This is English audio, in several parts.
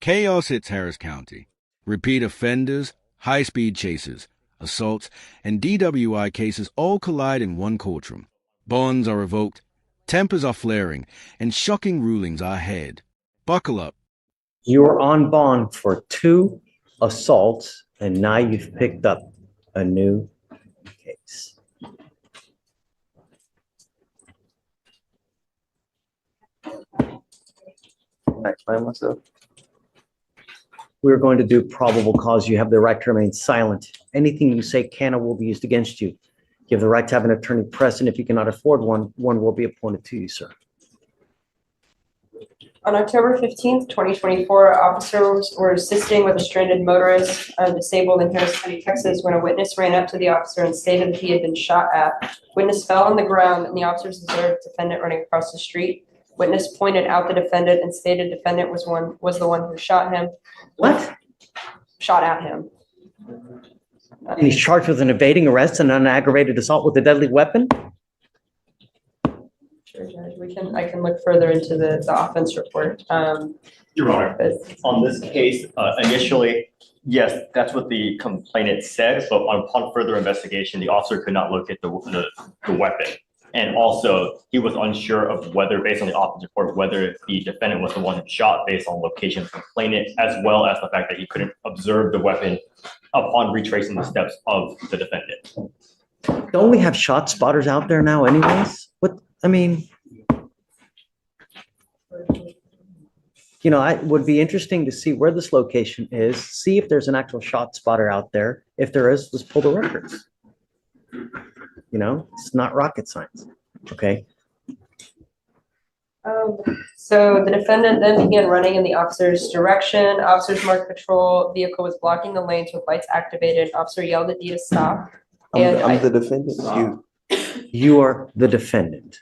Chaos hits Harris County. Repeat offenders, high-speed chases, assaults, and DWI cases all collide in one courtroom. Bonds are revoked, tempers are flaring, and shocking rulings are ahead. Buckle up. You are on bond for 2 assaults, and now you've picked up a new case. Can I explain myself? We're going to do probable cause. You have the right to remain silent. Anything you say can or will be used against you. You have the right to have an attorney present. If you cannot afford one, one will be appointed to you, sir. On October 15th, 2024, officers were assisting with a stranded motorist disabled in Harris County, Texas, when a witness ran up to the officer and stated that he had been shot at. Witness fell on the ground and the officers observed defendant running across the street. Witness pointed out the defendant and stated defendant was the one who shot him. What? Shot at him. And he's charged with an evading arrest and an aggravated assault with a deadly weapon? Sure, Judge. I can look further into the offense report. Your Honor, on this case, initially, yes, that's what the complainant said, but upon further investigation, the officer could not locate the weapon. And also, he was unsure of whether, based on the offense report, whether the defendant was the one who shot based on location of the complainant, as well as the fact that he couldn't observe the weapon upon retracing the steps of the defendant. Don't we have shot spotters out there now anyways? I would be interesting to see where this location is, see if there's an actual shot spotter out there. If there is, let's pull the records. It's not rocket science. Okay. So the defendant then began running in the officer's direction. Officers marked patrol vehicle was blocking the lanes with lights activated. Officer yelled at D to stop. I'm the defendant. You are the defendant.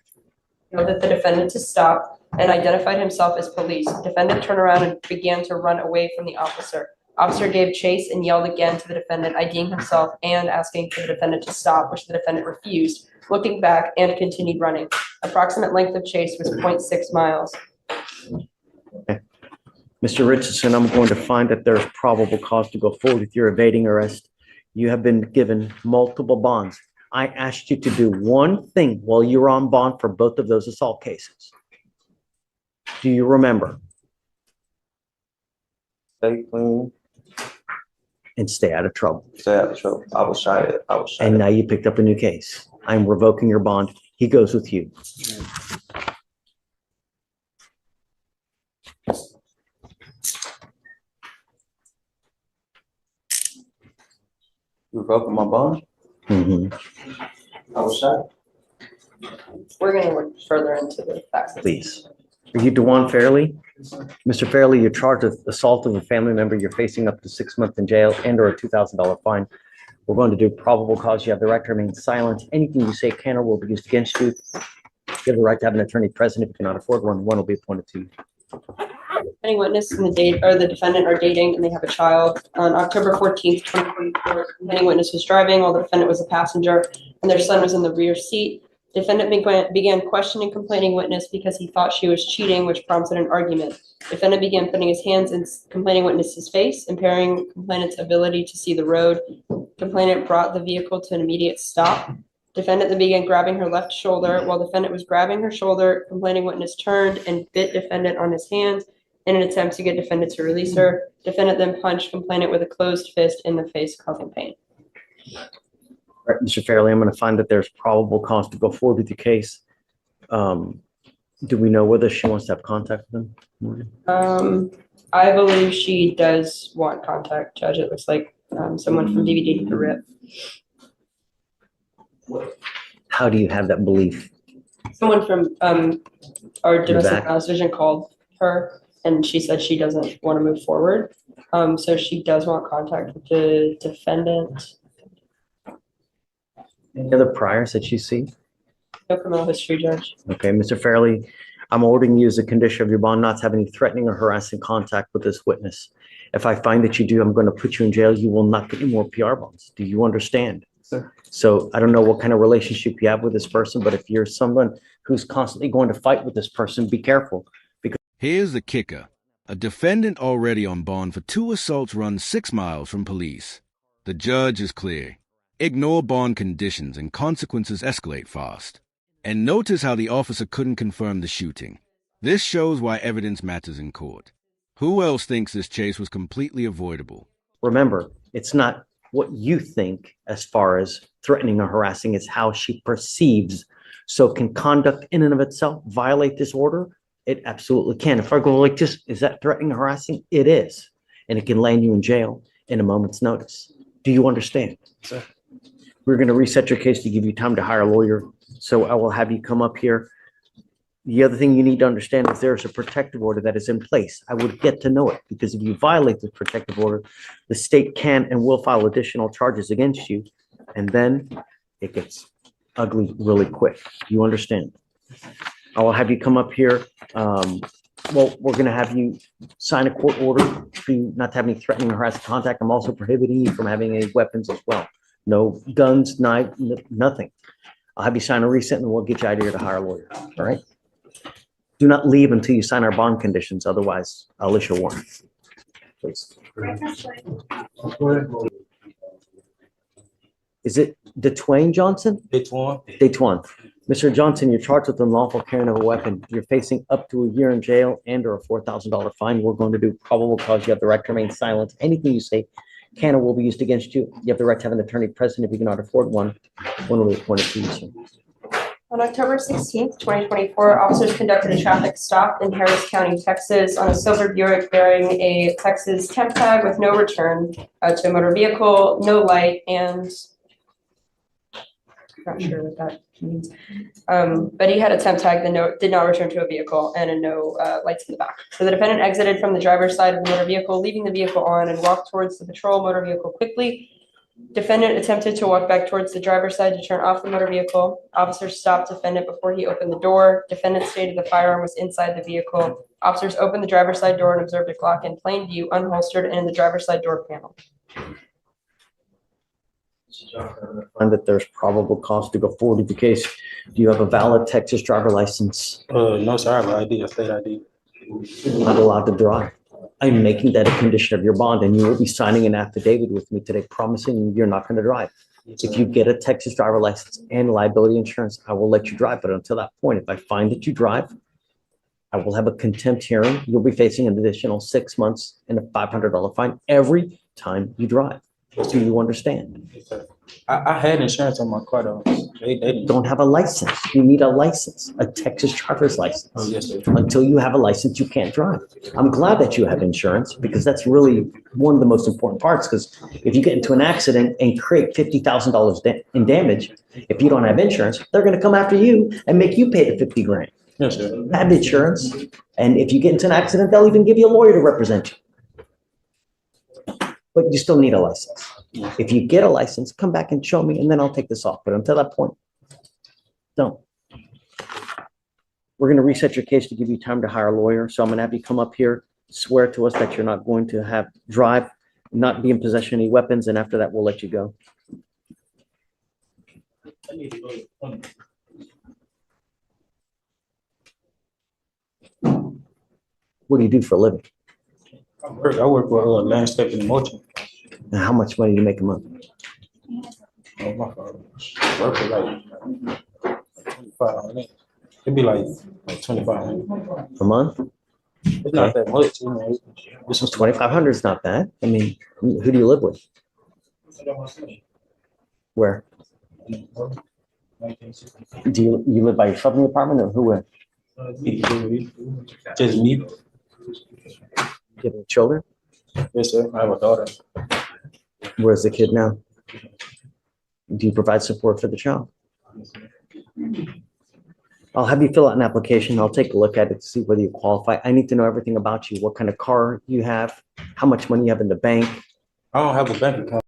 Yelled at the defendant to stop and identified himself as police. Defendant turned around and began to run away from the officer. Officer gave chase and yelled again to the defendant, IDing himself and asking for the defendant to stop, which the defendant refused, looking back and continued running. Approximate length of chase was 0.6 miles. Okay. Mr. Richardson, I'm going to find that there's probable cause to go forward with your evading arrest. You have been given multiple bonds. I asked you to do one thing while you were on bond for both of those assault cases. Do you remember? Stay clean. And stay out of trouble. Stay out of trouble. I was shot at. And now you picked up a new case. I'm revoking your bond. He goes with you. You revoking my bond? Mm-hmm. I was shot. We're going to look further into the facts. Please. Are you DeJuan Fairley? Mr. Fairley, you're charged with assault of a family member. You're facing up to 6 months in jail and or a $2,000 fine. We're going to do probable cause. You have the right to remain silent. Anything you say can or will be used against you. You have the right to have an attorney present. If you cannot afford one, one will be appointed to you. Any witness and the defendant are dating and they have a child. On October 14th, 2024, any witness was driving while the defendant was a passenger and their son was in the rear seat. Defendant began questioning complaining witness because he thought she was cheating, which prompted an argument. Defendant began putting his hands in complaining witness's face, impairing complainant's ability to see the road. Complainant brought the vehicle to an immediate stop. Defendant then began grabbing her left shoulder. While defendant was grabbing her shoulder, complaining witness turned and bit defendant on his hands in an attempt to get defendant to release her. Defendant then punched complainant with a closed fist in the face, causing pain. All right, Mr. Fairley, I'm going to find that there's probable cause to go forward with your case. Do we know whether she wants to have contact with them? I believe she does want contact, Judge. It looks like someone from DVD to RIP. How do you have that belief? Someone from our domestic back. violence division called her, and she said she doesn't want to move forward. So she does want contact with the defendant. Any other priors that you see? No criminal history, Judge. Okay, Mr. Fairley, I'm ordering you as a condition of your bond not to have any threatening or harassing contact with this witness. If I find that you do, I'm going to put you in jail. You will not get any more PR bonds. Do you understand? Sir. So I don't know what kind of relationship you have with this person, but if you're someone who's constantly going to fight with this person, be careful. Here's the kicker. A defendant already on bond for 2 assaults run 6 miles from police. The judge is clear. Ignore bond conditions and consequences escalate fast. And notice how the officer couldn't confirm the shooting. This shows why evidence matters in court. Who else thinks this chase was completely avoidable? Remember, it's not what you think as far as threatening or harassing, it's how she perceives. So can conduct in and of itself violate this order? It absolutely can. If I go like this, is that threatening or harassing? It is. And it can land you in jail in a moment's notice. Do you understand? Sir. We're going to reset your case to give you time to hire a lawyer. So I will have you come up here. The other thing you need to understand is there's a protective order that is in place. I would get to know it because if you violate this protective order, the state can and will file additional charges against you. And then it gets ugly really quick. You understand? I will have you come up here. Well, we're going to have you sign a court order for you not to have any threatening or harassing contact. I'm also prohibiting you from having any weapons as well. No guns, knife, nothing. I'll have you sign a receipt and we'll get you out of here to hire a lawyer. All right? Do not leave until you sign our bond conditions. Otherwise, I'll issue a warrant. Please. Is it DeTwain Johnson? DeTwain. Mr. Johnson, you're charged with unlawful carrying of a weapon. You're facing up to a year in jail and or a $4,000 fine. We're going to do probable cause. You have the right to remain silent. Anything you say can or will be used against you. You have the right to have an attorney present if you cannot afford one. One will be appointed to you, sir. On October 16th, 2024, officers conducted a traffic stop in Harris County, Texas on a silver Buick bearing a Texas temp tag with no return to a motor vehicle, no light, and not sure what that means. But he had a temp tag that did not return to a vehicle and no lights in the back. So the defendant exited from the driver's side of the motor vehicle, leaving the vehicle on and walked towards the patrol motor vehicle quickly. Defendant attempted to walk back towards the driver's side to turn off the motor vehicle. Officers stopped defendant before he opened the door. Defendant stated the firearm was inside the vehicle. Officers opened the driver's side door and observed a Glock in plain view, unholstered and in the driver's side door panel. Find that there's probable cause to go forward with the case. Do you have a valid Texas driver license? No, sir, I have an ID, a state ID. Not allowed to drive. I'm making that a condition of your bond, and you will be signing an affidavit with me today promising you're not going to drive. If you get a Texas driver license and liability insurance, I will let you drive. But until that point, if I find that you drive, I will have a contempt hearing. You'll be facing an additional 6 months and a $500 fine every time you drive. Do you understand? I had insurance on my car though. They didn't. Don't have a license. You need a license, a Texas driver's license. Oh, yes, sir. Until you have a license, you can't drive. I'm glad that you have insurance because that's really one of the most important parts. Because if you get into an accident and create $50,000 in damage, if you don't have insurance, they're going to come after you and make you pay the 50 grand. Yes, sir. Have insurance. And if you get into an accident, they'll even give you a lawyer to represent you. But you still need a license. If you get a license, come back and show me, and then I'll take this off. But until that point, don't. We're going to reset your case to give you time to hire a lawyer. So I'm going to have you come up here, swear to us that you're not going to drive, not be in possession of any weapons, and after that, we'll let you go. What do you do for a living? I work for landscaping and mulching. And how much money do you make a month? Oh, my father. Work for like 2,500. It'd be like 2,500. A month? It's not that much, you know. This was 2,500 is not bad. I mean, who do you live with? Where? Do you live by yourself in the apartment or who with? Just me. Do you have any children? Yes, sir. I have a daughter. Where's the kid now? Do you provide support for the child? I'll have you fill out an application. I'll take a look at it to see whether you qualify. I need to know everything about you, what kind of car you have, how much money you have in the bank. I don't have a bank account.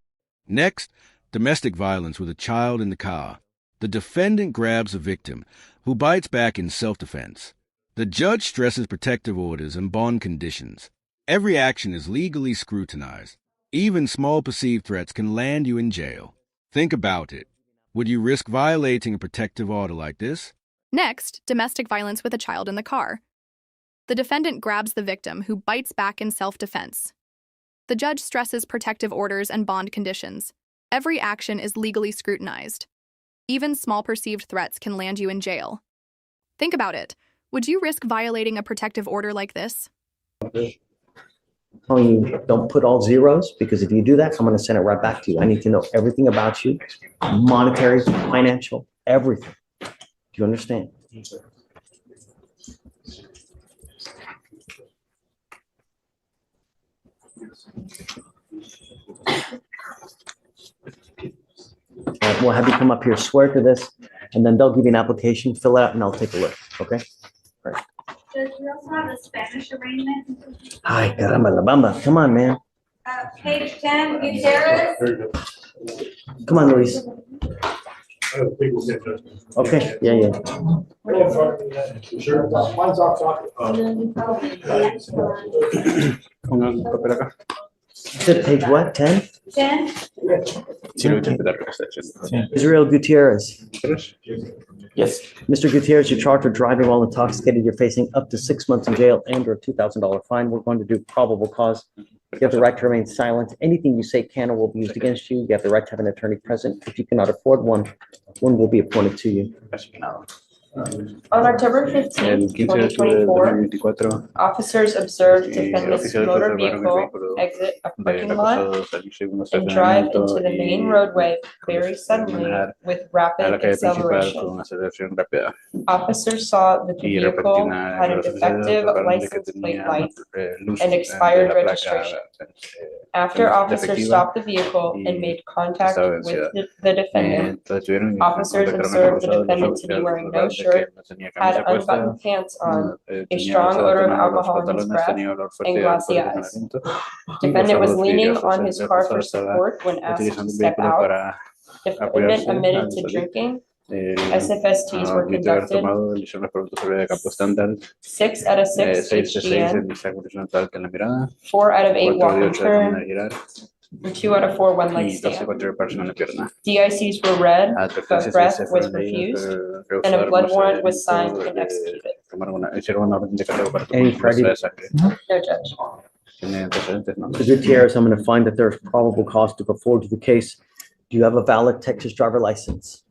Next, domestic violence with a child in the car. The defendant grabs the victim, who bites back in self-defense. The judge stresses protective orders and bond conditions. Every action is legally scrutinized. Even small perceived threats can land you in jail. Think about it. Would you risk violating a protective order like this? Next, domestic violence with a child in the car. The defendant grabs the victim, who bites back in self-defense. The judge stresses protective orders and bond conditions. Every action is legally scrutinized. Even small perceived threats can land you in jail. Think about it. Would you risk violating a protective order like this? Telling you, don't put all zeros, because if you do that, I'm going to send it right back to you. I need to know everything about you, monetary, financial, everything. Do you understand? We'll have you come up here, swear to this, and then they'll give you an application, fill it out, and I'll take a look, okay? Does you also have a Spanish arraignment? Hi, caramba, la bamba. Come on, man. Page 10, Gutierrez. Come on, Luis. Okay, yeah. Is it page what, 10? 10. Israel Gutierrez. Yes. Mr. Gutierrez, you're charged with driving while intoxicated. You're facing up to 6 months in jail and or a $2,000 fine. We're going to do probable cause. You have the right to remain silent. Anything you say can or will be used against you. You have the right to have an attorney present. If you cannot afford one will be appointed to you. On October 15th, 2024, officers observed defendant's motor vehicle exit a parking lot and drive into the main roadway very suddenly with rapid acceleration. Officers saw that the vehicle had a defective license plate light and expired registration. After officers stopped the vehicle and made contact with the defendant, officers observed the defendant to be wearing no shirt, had unbuttoned pants on, a strong odor of alcohol in his breath, and glassy eyes. Defendant was leaning on his car for support when asked to step out. Defendant admitted to drinking. SFSTs were conducted. 6 out of 6 HDN, 4 out of 8 walk and turn, and 2 out of 4 one-leg stand. DICs were read, but breath was refused, and a blood warrant was signed and executed. Any prejudice? No, Judge. Mr. Gutierrez, I'm going to find that there's probable cause to go forward to the case. Do you have a valid Texas driver license?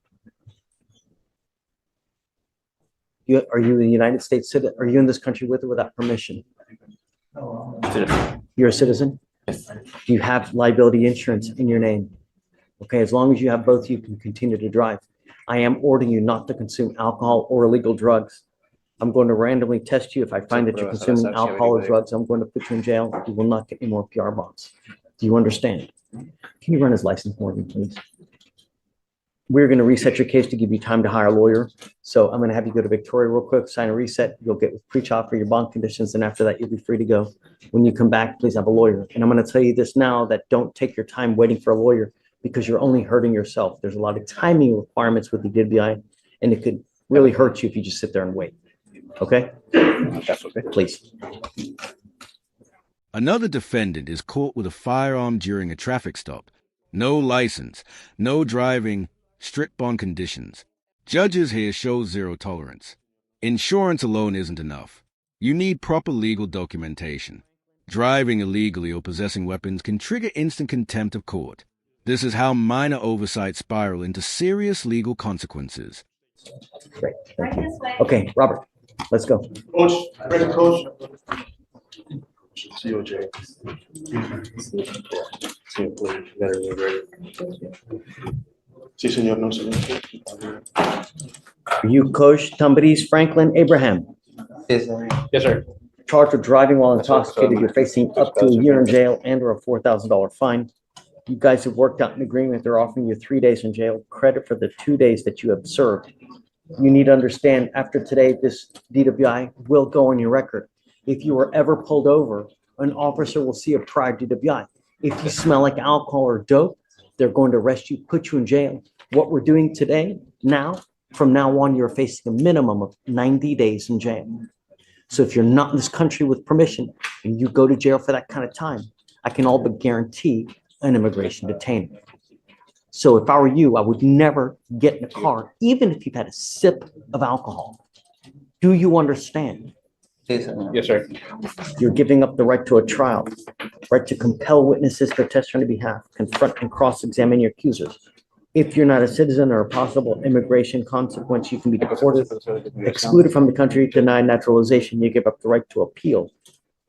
Are you a United States citizen? Are you in this country with or without permission? You're a citizen? Yes. Do you have liability insurance in your name? Okay, as long as you have both, you can continue to drive. I am ordering you not to consume alcohol or illegal drugs. I'm going to randomly test you. If I find that you're consuming alcohol or drugs, I'm going to put you in jail. You will not get any more PR bonds. Do you understand? Can you run his license for me, please? We're going to reset your case to give you time to hire a lawyer. So I'm going to have you go to Victoria real quick, sign a reset. You'll get with pre-trial for your bond conditions. And after that, you'll be free to go. When you come back, please have a lawyer. And I'm going to tell you this now, that don't take your time waiting for a lawyer, because you're only hurting yourself. There's a lot of timing requirements with the DWI, and it could really hurt you if you just sit there and wait. Okay? That's okay. Please. Another defendant is caught with a firearm during a traffic stop. No license, no driving, strict bond conditions. Judges here show zero tolerance. Insurance alone isn't enough. You need proper legal documentation. Driving illegally or possessing weapons can trigger instant contempt of court. This is how minor oversights spiral into serious legal consequences. Great. Thank you. Okay, Robert, let's go. Coach, ready, coach? COJ. Sí, señor, no, señor. Are you Coach Tambariz Franklin Abraham? Yes, sir. Yes, sir. Charged with driving while intoxicated, you're facing up to a year in jail and or a $4,000 fine. You guys have worked out an agreement. They're offering you 3 days in jail, credit for the 2 days that you have served. You need to understand, after today, this DWI will go on your record. If you were ever pulled over, an officer will see a prior DWI. If you smell like alcohol or dope, they're going to arrest you, put you in jail. What we're doing today, from now on, you're facing a minimum of 90 days in jail. So if you're not in this country with permission and you go to jail for that kind of time, I can all but guarantee an immigration detainment. So if I were you, I would never get in a car, even if you've had a sip of alcohol. Do you understand? Yes, sir. You're giving up the right to a trial, right to compel witnesses to testify on your behalf, confront and cross-examine your accusers. If you're not a citizen or a possible immigration consequence, you can be deported, excluded from the country, denied naturalization. You give up the right to appeal.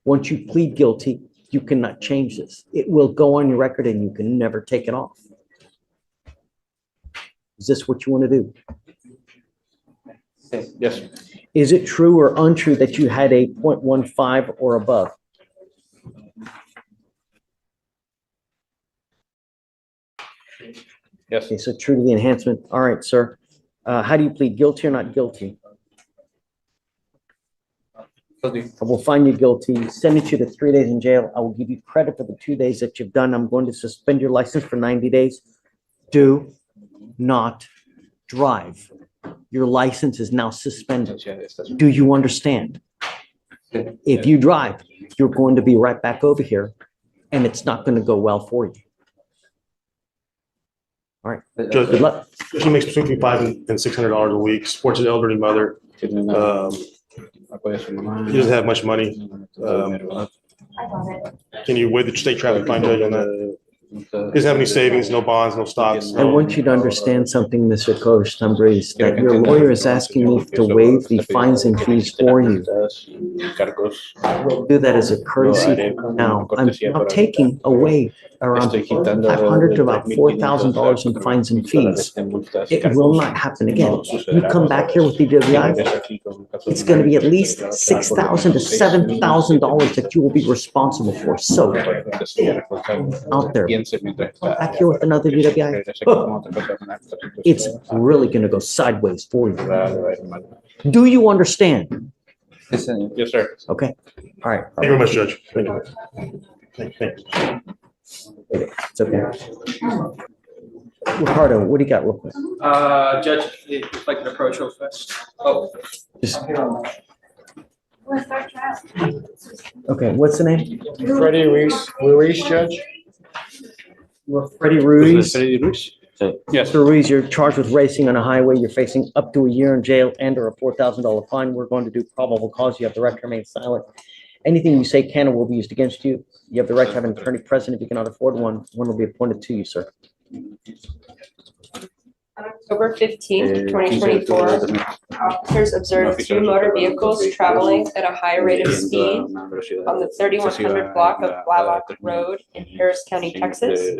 Once you plead guilty, you cannot change this. It will go on your record and you can never take it off. Is this what you want to do? Yes. Is it true or untrue that you had a 0.15 or above? Yes. Okay, so true to the enhancement. All right, sir. How do you plead, guilty or not guilty? I will find you guilty, sentence you to 3 days in jail. I will give you credit for the 2 days that you've done. I'm going to suspend your license for 90 days. Do not drive. Your license is now suspended. Do you understand? If you drive, you're going to be right back over here, and it's not going to go well for you. All right, good Judge, luck. he makes between $500 and $600 a week, supports an elderly mother. He doesn't have much money. Can you waive the state traffic fine, Judge, on that? He doesn't have any savings, no bonds, no stocks. I want you to understand something, Mr. Coach, that your lawyer is asking me to waive the fines and fees for you. Do that as a courtesy. Now, I'm not taking away around $500 to about $4,000 in fines and fees. It will not happen again. You come back here with DWI, it's going to be at least $6,000 to $7,000 that you will be responsible for. So out there, back here with another DWI, it's really going to go sideways for you. Do you understand? Yes, sir. Okay. All right. Thank you very much, Judge. Thank you. Thank you. It's okay. Ricardo, what do you got real quick? Judge, if I can approach real fast. Oh, Just, Let's start trial. okay, what's the name? Freddie Ruiz, Judge. Freddie Ruiz. Freddie Ruiz? Yes. Mr. Ruiz, you're charged with racing on a highway. You're facing up to a year in jail and or a $4,000 fine. We're going to do probable cause. You have the right to remain silent. Anything you say can or will be used against you. You have the right to have an attorney present. If you cannot afford one, one will be appointed to you, sir. On October 15th, 2024, officers observed two motor vehicles traveling at a high rate of speed on the 3100 block of Blalock Road in Harris County, Texas.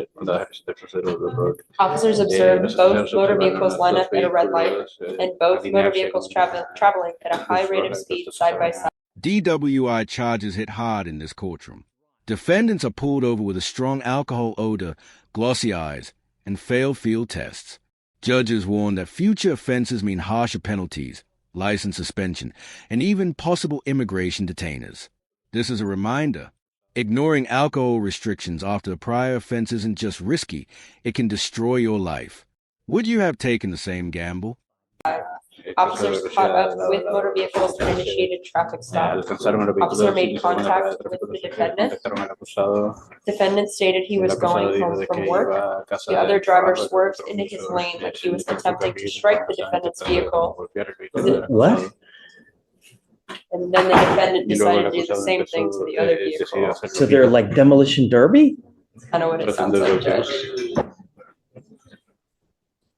Officers observed both motor vehicles line up at a red light and both motor vehicles traveling at a high rate of speed side by side. DWI charges hit hard in this courtroom. Defendants are pulled over with a strong alcohol odor, glossy eyes, and failed field tests. Judges warn that future offenses mean harsher penalties, license suspension, and even possible immigration detainers. This is a reminder. Ignoring alcohol restrictions after a prior offense isn't just risky, it can destroy your life. Would you have taken the same gamble? Officers caught up with motor vehicles and initiated traffic stop. Officer made contact with the defendant. Defendant stated he was going home from work. The other driver swerved into his lane like he was attempting to strike the defendant's vehicle. What? And then the defendant decided to do the same thing to the other vehicle. So they're like demolition derby? I know what it sounds like, Judge.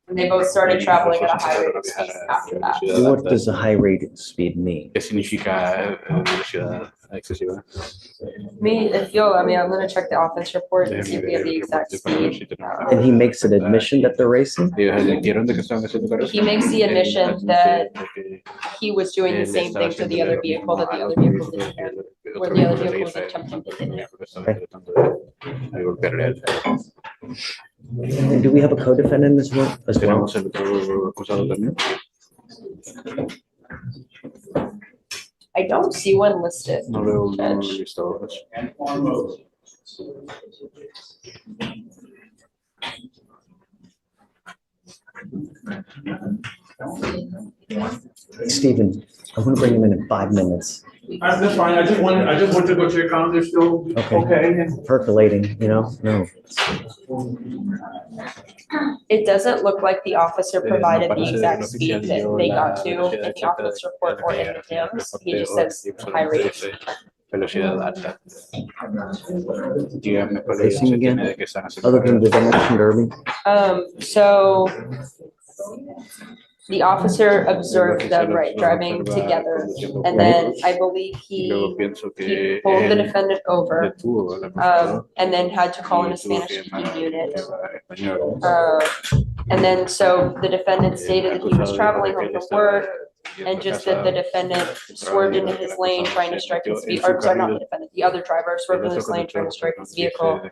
And they both started traveling at a high rate of speed after that. What does a high rate of speed mean? ¿Qué significa velocidad excesiva? I'm gonna check the offense report and see if we have the exact speed. And he makes an admission that they're racing? He makes the admission that he was doing the same thing to the other vehicle that the other vehicle did, where the other vehicle was attempting to hit him. And do we have a co-defendant as well? Tenemos el otro acusado también. I don't see one listed. No veo un Judge. listado. Stephen, I'm gonna bring him in 5 minutes. That's fine, I just wanted to go check on, they're still Okay. okay. Percolating, no. It doesn't look like the officer provided the exact speed that they got to in the office report or in the DIMS. He just says high rate of speed. Velocidad alta. Dígame cuál Racing evidencia again? tiene de que están haciendo Other than the demolition derby. So the officer observed them, right, driving together. And then I believe he pulled the defendant over, and then had to call in a Spanish-speaking unit. And then so the defendant stated that he was traveling home from work, and just that the defendant swerved into his lane trying to strike his vehicle, or sorry, not the defendant, the other driver swerved into his lane trying to strike his vehicle.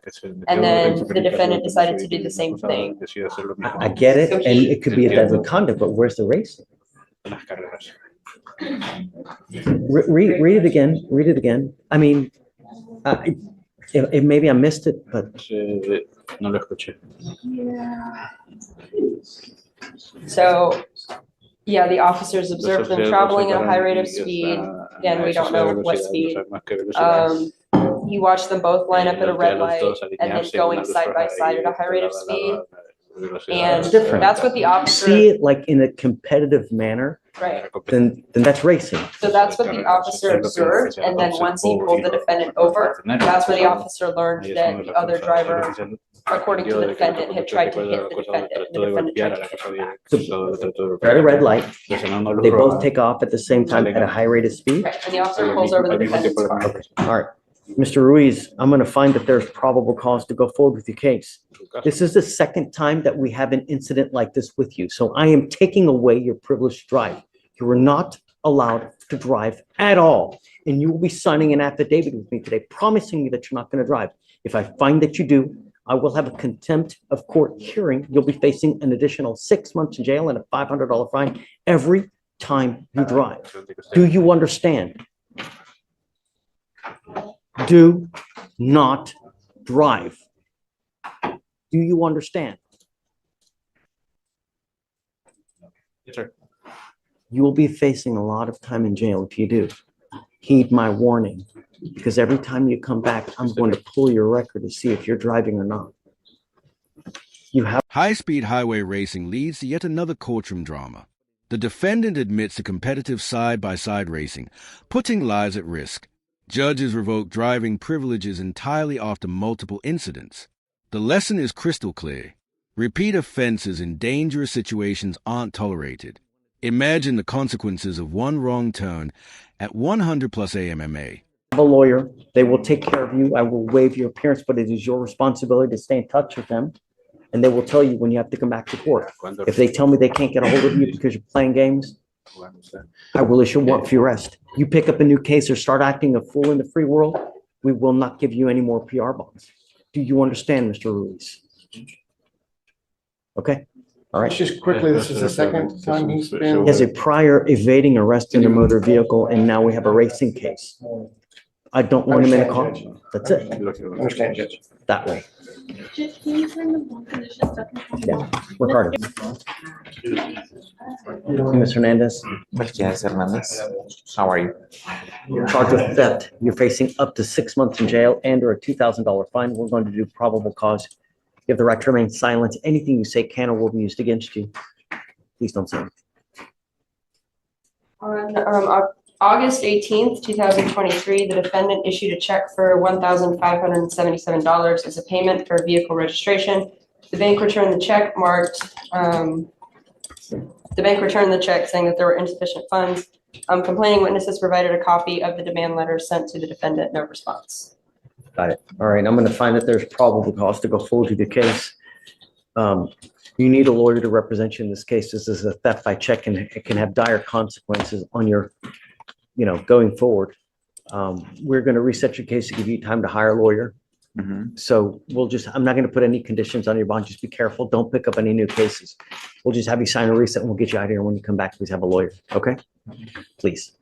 And then the defendant decided to do the same thing. I get it, and it could be a deadly conduct, but where's the racing? Read it again. I mean, maybe I missed it, but. No lo escuché. So, yeah, the officers observed them traveling at a high rate of speed. Again, we don't know what speed. He watched them both line up at a red light and then going side by side at a high rate of speed. And Different. that's what the officer. See it like in a competitive manner, Right. then that's racing. So that's what the officer observed, and then once he pulled the defendant over, that's where the officer learned that the other driver, according to the defendant, had tried to hit the defendant, and the defendant tried to hit him back. They're at a red light. They both take off at the same time at a high rate of speed. Right, and the officer pulls over the defendant's car. All right, Mr. Ruiz, I'm going to find that there's probable cause to go forward with your case. This is the second time that we have an incident like this with you, so I am taking away your privilege to drive. You are not allowed to drive at all, and you will be signing an affidavit with me today promising you that you're not going to drive. If I find that you do, I will have a contempt of court hearing. You'll be facing an additional 6 months in jail and a $500 fine every time you drive. Do you understand? Do not drive. Do you understand? Yes, sir. You will be facing a lot of time in jail if you do. Heed my warning, because every time you come back, I'm going to pull your record to see if you're driving or not. You have High-speed highway racing leads to yet another courtroom drama. The defendant admits to competitive side-by-side racing, putting lives at risk. Judges revoke driving privileges entirely after multiple incidents. The lesson is crystal clear. Repeat offenses in dangerous situations aren't tolerated. Imagine the consequences of one wrong turn at 100 plus AMMA. a lawyer. They will take care of you. I will waive your appearance, but it is your responsibility to stay in touch with them. And they will tell you when you have to come back to court. If they tell me they can't get a hold of you because you're playing games, I will issue a warrant for your arrest. You pick up a new case or start acting a fool in the free world, we will not give you any more PR bonds. Do you understand, Mr. Ruiz? Okay, all right. Just quickly, this is the second time he's been. He has a prior evading arrest in a motor vehicle, and now we have a racing case. I don't want him in a car. That's it, Understand, Judge. that way. Can you turn the bond conditions up? Yeah, Ricardo. Ms. Hernandez, Yes, Hernandez. How are you? you're charged with theft. You're facing up to 6 months in jail and or a $2,000 fine. We're going to do probable cause. You have the right to remain silent. Anything you say can or will be used against you. Please don't say anything. On August 18th, 2023, the defendant issued a check for $1,577 as a payment for vehicle registration. The bank returned the check saying that there were insufficient funds. Complaining witnesses provided a copy of the demand letter sent to the defendant, no response. Got it. All right, I'm going to find that there's probable cause to go forward with the case. You need a lawyer to represent you in this case. This is a theft by check, and it can have dire consequences on your, going forward. We're going to reset your case to give you time to hire a lawyer. So I'm not going to put any conditions on your bond. Just be careful. Don't pick up any new cases. We'll just have you sign a reset and we'll get you out of here. When you come back, please have a lawyer. Okay? Please.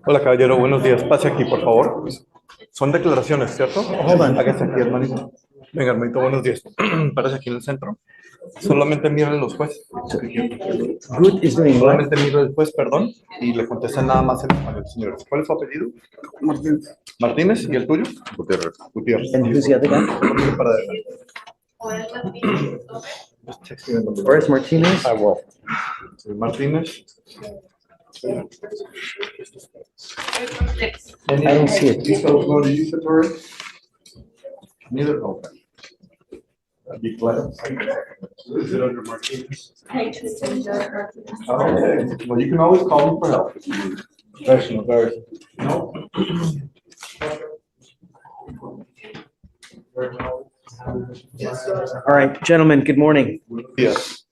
Hola, caballero, buenos días. Pase aquí, por favor. Son declaraciones, ¿cierto? Hold on. Hágase aquí, hermanito. Venga, hermanito, buenos días. Párese aquí en el centro. Solamente miren los jueces. Good is doing what? Solamente miro el juez, perdón, y le contestan nada más en español, señores. ¿Cuál es su apellido? Martínez. Martínez, ¿y el tuyo? Gutiérrez. Gutiérrez. And who's the other guy? Para adelante. Where's Martinez? I will. Martínez. I don't see it. Neither. Okay. Be glad. Is it under Martinez? Okay. Well, you can always call me for help. Professional, very. No. All right, gentlemen, good morning. Yes.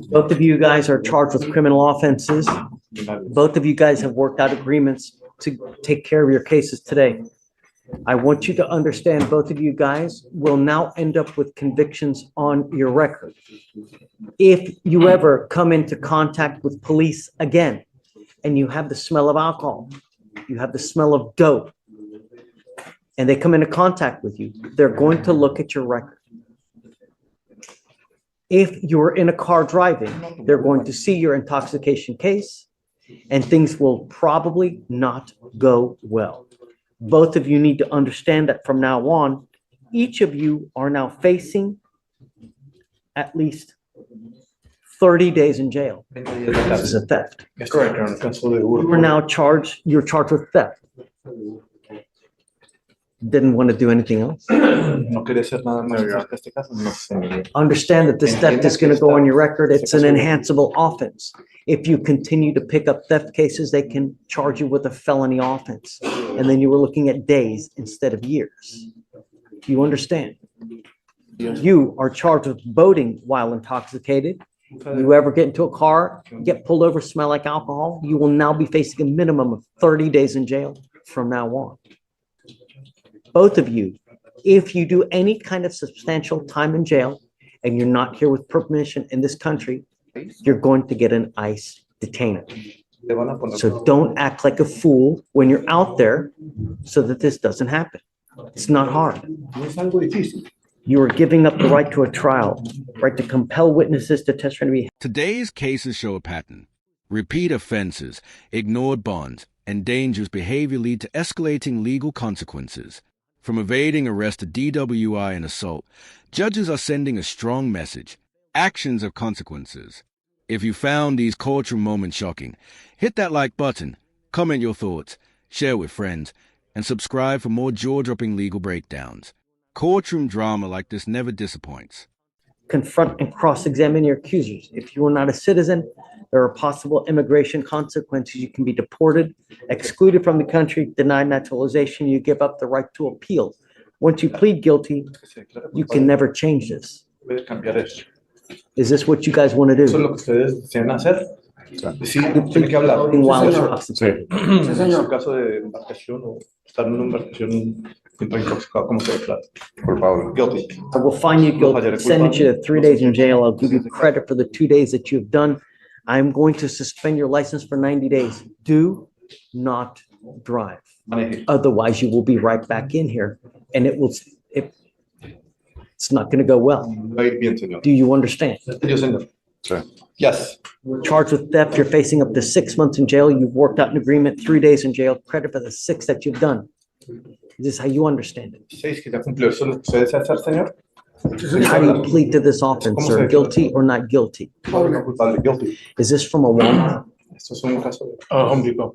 Both of you guys are charged with criminal offenses. Both of you guys have worked out agreements to take care of your cases today. I want you to understand, both of you guys will now end up with convictions on your record. If you ever come into contact with police again, and you have the smell of alcohol, you have the smell of dope, and they come into contact with you, they're going to look at your record. If you're in a car driving, they're going to see your intoxication case, and things will probably not go well. Both of you need to understand that from now on, each of you are now facing at least 30 days in jail. This is a theft. That's correct, Your Honor. Caso de hurto. You're now charged, you're charged with theft. Didn't want to do anything else. No quería hacer nada más en este caso. No sé. Understand that this theft is going to go on your record. It's an enhanceable offense. If you continue to pick up theft cases, they can charge you with a felony offense. And then you were looking at days instead of years. Do you understand? You are charged with boating while intoxicated. You ever get into a car, get pulled over, smell like alcohol, you will now be facing a minimum of 30 days in jail from now on. Both of you, if you do any kind of substantial time in jail and you're not here with permission in this country, you're going to get an ICE detainer. So don't act like a fool when you're out there so that this doesn't happen. It's not hard. You are giving up the right to a trial, right to compel witnesses to testify. Today's cases show a pattern. Repeat offenses, ignored bonds, and dangerous behavior lead to escalating legal consequences. From evading arrest to DWI and assault, judges are sending a strong message. Actions have consequences. If you found these courtroom moments shocking, hit that like button, comment your thoughts, share with friends, and subscribe for more jaw-dropping legal breakdowns. Courtroom drama like this never disappoints. Confront and cross-examine your accusers. If you are not a citizen, there are possible immigration consequences. You can be deported, excluded from the country, denied naturalization. You give up the right to appeal. Once you plead guilty, you can never change this. Is this what you guys want to Eso es do? lo que ustedes desean hacer. Sí, tiene que hablar. While Sí, intoxicated. En su caso de embarcación o estar en una embarcación mientras intoxicado, ¿cómo se declara? Culpable. Guilty. I will find you guilty, sentence you to 3 days in jail. I'll give you credit for the 2 days that you've done. I'm going to suspend your license for 90 days. Do not drive. Maneje. Otherwise, you will be right back in here and it's not going to go well. Va a ir bien, señor. Do you understand? Yo, señor. Yes. You're charged with theft. You're facing up to 6 months in jail. You've worked out an agreement, 3 days in jail, credit for the 6 that you've done. Is this how you understand it? 6 que ya cumplió. ¿Eso es lo que usted desea hacer, señor? How do you plead to this offense, sir? Guilty or not guilty? Culpable. Guilty. Is this from a Walmart? Esto es un caso de Home Depot.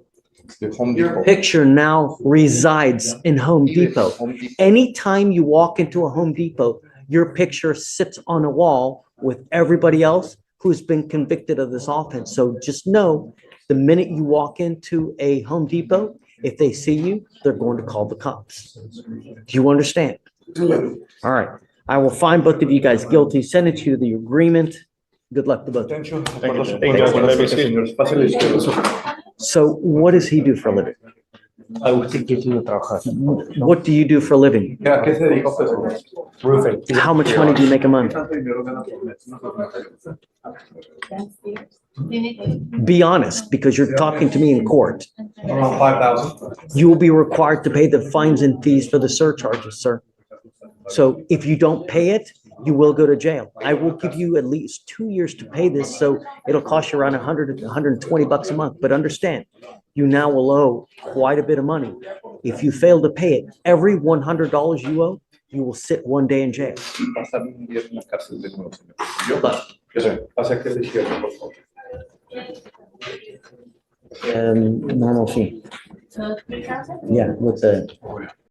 De Home Depot. Picture now resides in Home Depot. Anytime you walk into a Home Depot, your picture sits on a wall with everybody else who's been convicted of this offense. So just know, the minute you walk into a Home Depot, if they see you, they're going to call the cops. Do you understand? All right. I will find both of you guys guilty, send it to you the agreement. Good luck to both. Thank you. Señor. Pásale izquierdo. So what does he do for a living? Agustín, ¿qué estudio trabajar? What do you do for a living? ¿A qué se dedica usted? Roofing. How much money do you make a month? Be honest, because you're talking to me in court. Around 5,000. You will be required to pay the fines and fees for the surcharges, sir. So if you don't pay it, you will go to jail. I will give you at least 2 years to pay this, so it'll cost you around 100, 120 bucks a month. But understand, you now will owe quite a bit of money. If you fail to pay it, every $100 you owe, you will sit 1 day in jail. Pasar un día en la cárcel de nuevo, señor. ¿Yo? Yes, sir. Pase aquel de cierre, por favor. Normal fee. So 3,000? Yeah, with the